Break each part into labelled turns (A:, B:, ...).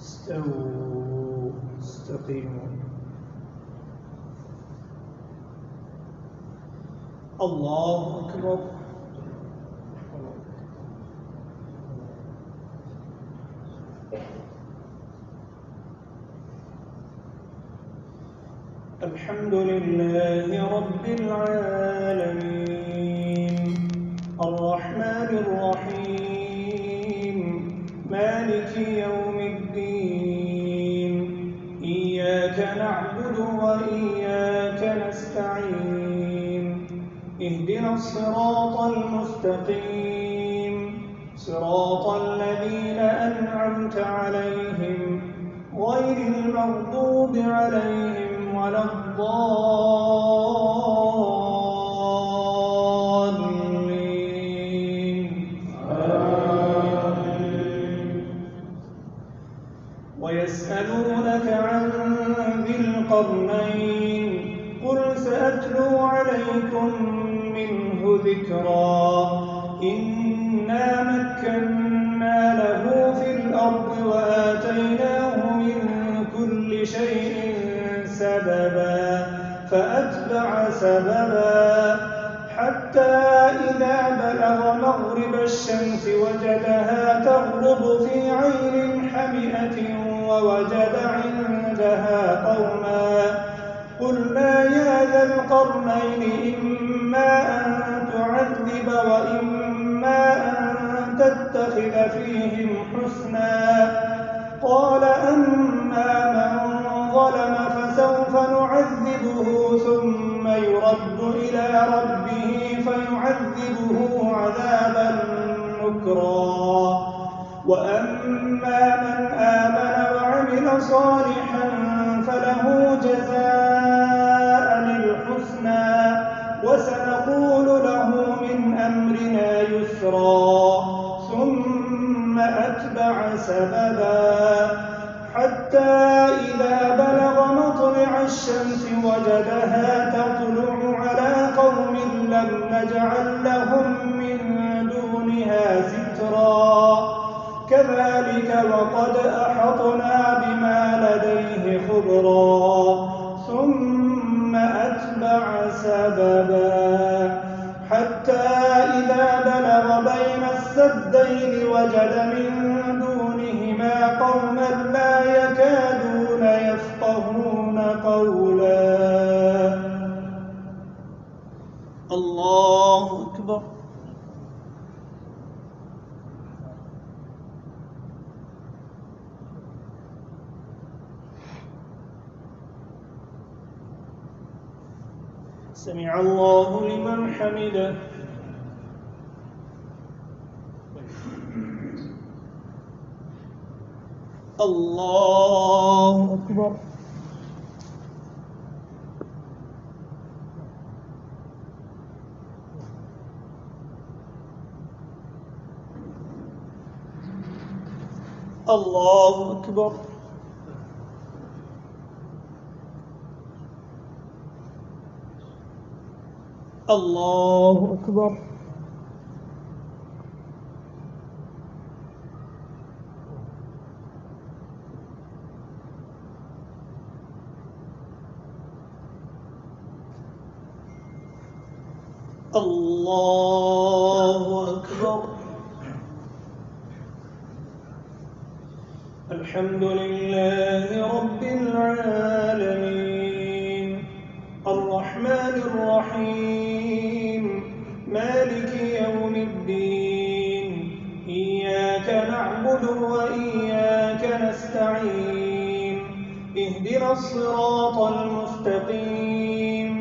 A: استووا استقيموا. الله أكبر. الحمد لله رب العالمين الرحمن الرحيم مالك يوم الدين إياك نعبد وإياك نستعين اهدنا الصراط المستقيم صراط الذين أنعمت عليهم غير المغضوب عليهم ولا الضالين آمين. ويسألونك عن ذي القرنين قل سأتلو عليكم منه ذكرا إنا مكنا له في الأرض وآتيناه من كل شيء سببا فأتبع سببا حتى إذا بلغ مغرب الشمس وجدها تغرب في عين حمئة ووجد عندها قوما قلنا يا ذا القرنين إما أن تعذب وإما أن تتخذ فيهم حسنا قال أما من ظلم فسوف نعذبه ثم يرد إلى ربه فيعذبه عذابا نكرا وأما من آمن وعمل صالحا فله جزاء الحسنى وسنقول له من أمرنا يسرا ثم أتبع سببا حتى إذا بلغ مطلع الشمس وجدها تطلع على قوم لم نجعل لهم من دونها سترا كذلك وقد أحطنا بما لديه خبرا ثم أتبع سببا حتى إذا بلغ بين السدين وجد من دونهما قوما لا يكادون يفقهون قولا. الله أكبر. سمع الله لمن حمده. الله أكبر. الله أكبر. الله أكبر. الله أكبر. الحمد لله رب العالمين الرحمن الرحيم مالك يوم الدين إياك نعبد وإياك نستعين اهدنا الصراط المستقيم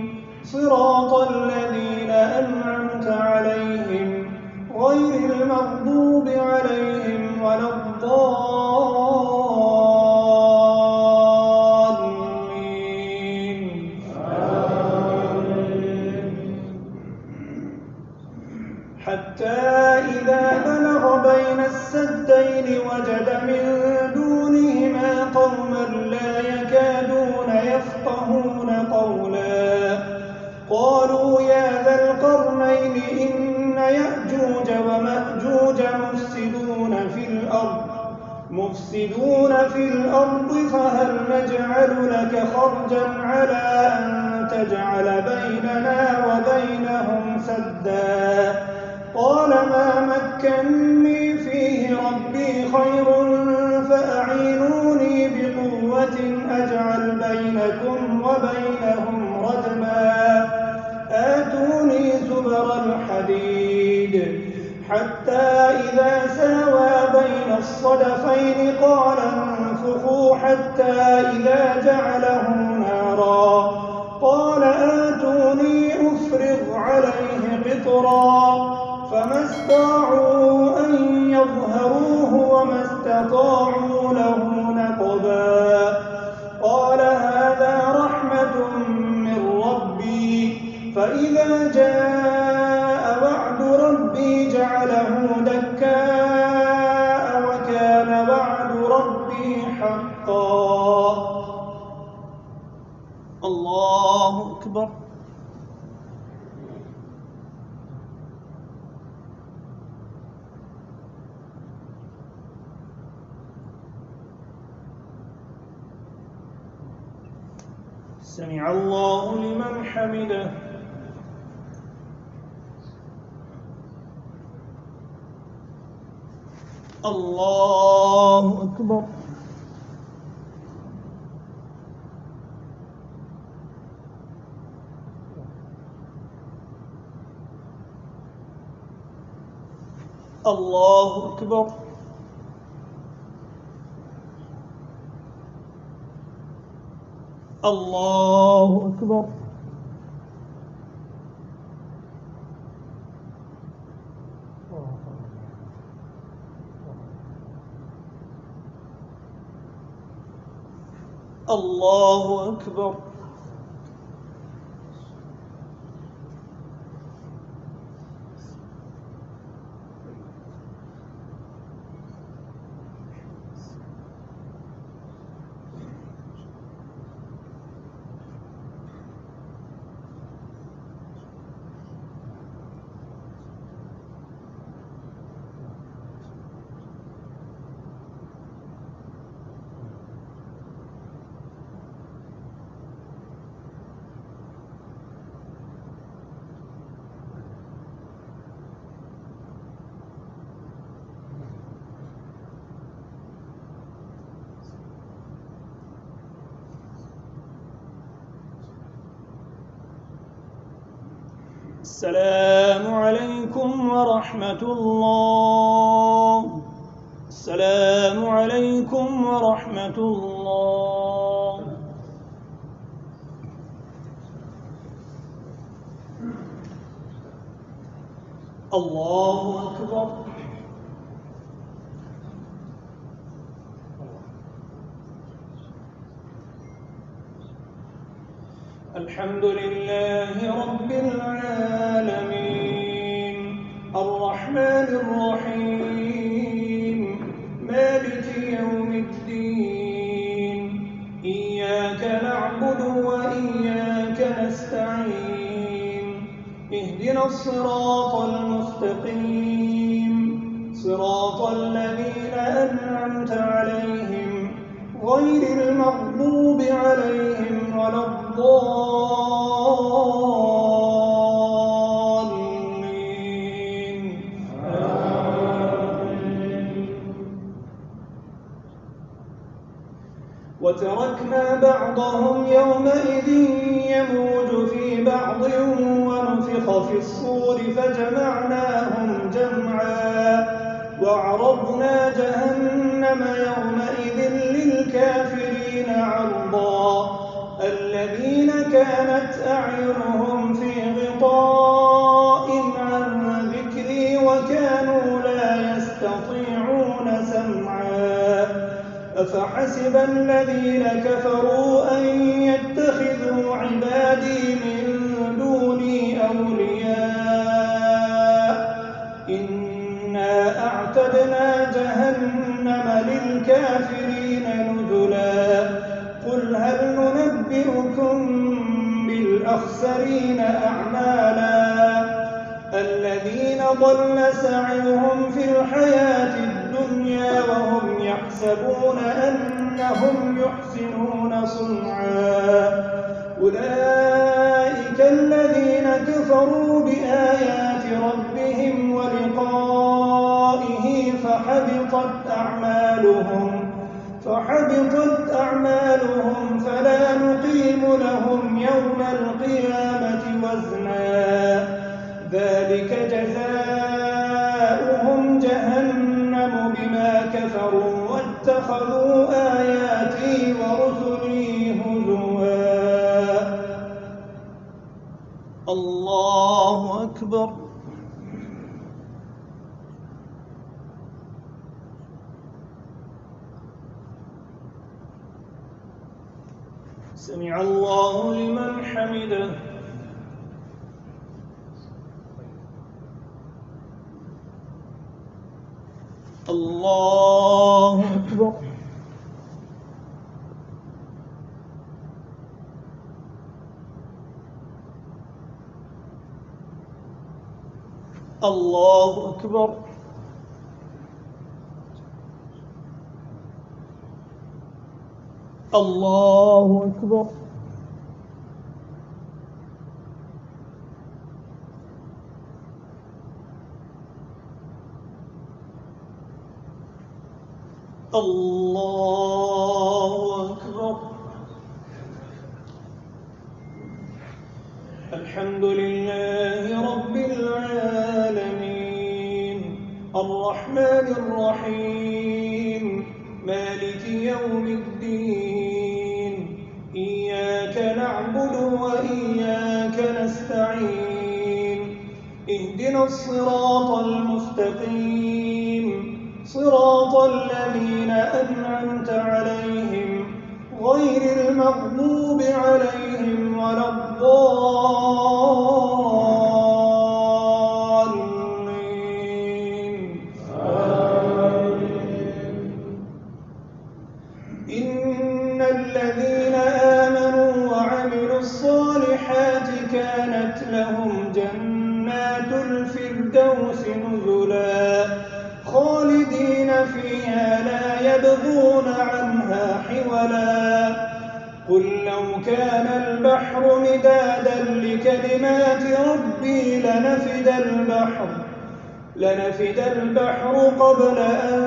A: صراط الذين أنعمت عليهم غير المغضوب عليهم ولا الضالين آمين. حتى إذا بلغ بين السدين وجد من دونهما قوما لا يكادون يفقهون قولا قالوا يا ذا القرنين إن يأجوج ومأجوج مفسدون في الأرض مفسدون في الأرض فهل نجعل لك خرجا على أن تجعل بيننا وبينهم سدا قال ما مكني فيه ربي خير فأعينوني بقوة أجعل بينكم وبينهم ردما آتوني زبر الحديد حتى إذا ساوى بين الصدفين قال انفخوا حتى إذا جعله نارا قال آتوني أفرغ عليه قطرا فما استطاعوا أن يظهروه وما استطاعوا له نقبا قال هذا رحمة من ربي فإذا جاء وعد ربي جعله دكاء وكان وعد ربي حقا. الله أكبر. سمع الله لمن حمده. الله أكبر. الله أكبر. الله أكبر. الله أكبر. السلام عليكم ورحمة الله. السلام عليكم ورحمة الله. الله أكبر. الحمد لله رب العالمين الرحمن الرحيم مالك يوم الدين إياك نعبد وإياك نستعين اهدنا الصراط المستقيم صراط الذين أنعمت عليهم غير المغضوب عليهم ولا الضالين. وتركنا بعضهم يومئذ يموج في بعض ونفخ في الصور فجمعناهم جمعا وعرضنا جهنم يومئذ للكافرين عرضا الذين كانت أعينهم في غطاء عن ذكري وكانوا لا يستطيعون سمعا أفحسب الذين كفروا أن يتخذوا عبادي من دوني أولياء إنا أعتدنا جهنم للكافرين نزلا قل هل ننبئكم بالأخسرين أعمالا الذين ضل سعيهم في الحياة الدنيا وهم يحسبون يحسبون أنهم يحسنون صنعا أولئك الذين كفروا بآيات ربهم ولقائه فحبطت أعمالهم فلا نقيم لهم يوم القيامة وزنا ذلك جزاؤهم جهنم بما كفروا واتخذوا آياتي ورسلي هزوا. الله أكبر. سمع الله لمن حمده. الله أكبر. الله أكبر. الله أكبر. الله أكبر. الحمد لله رب العالمين الرحمن الرحيم مالك يوم الدين إياك نعبد وإياك نستعين اهدنا الصراط المستقيم صراط الذين أنعمت عليهم غير المغضوب عليهم ولا الضالين آمين. إن الذين آمنوا وعملوا الصالحات كانت لهم جنات الفردوس نزلا خالدين فيها لا يبغون عنها حولا قل لو كان البحر مدادا لكلمات ربي لنفد البحر قبل أن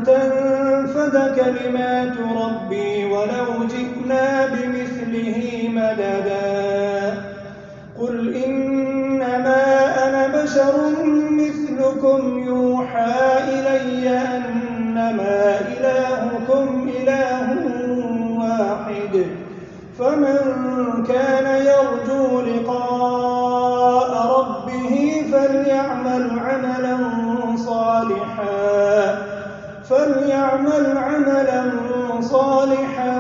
A: تنفد كلمات ربي ولو جئنا بمثله مددا قل إنما أنا بشر مثلكم يوحى إلي أنما إلهكم إله واحد فمن كان يرجو لقاء ربه فليعمل عملا صالحا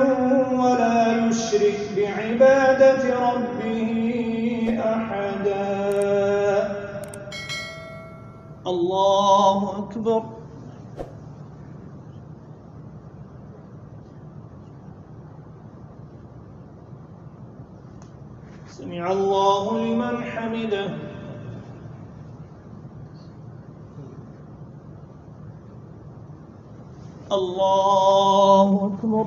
A: ولا يشرك بعبادة ربه أحدا. الله أكبر. سمع الله لمن حمده. الله أكبر.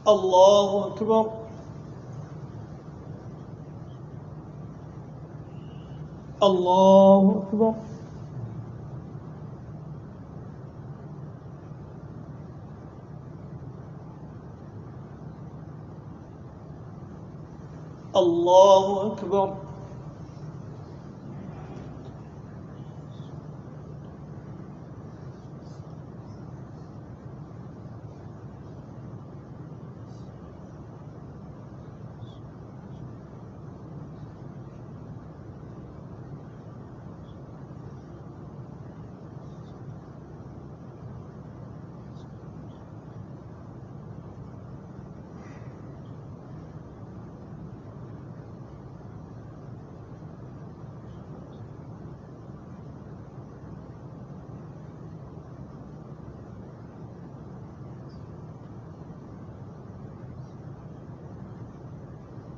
A: الله أكبر. الله أكبر. الله أكبر.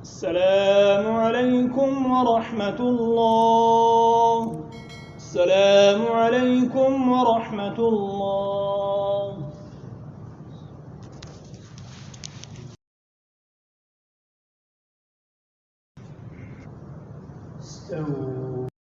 A: السلام عليكم ورحمة الله. السلام عليكم ورحمة الله. استووا.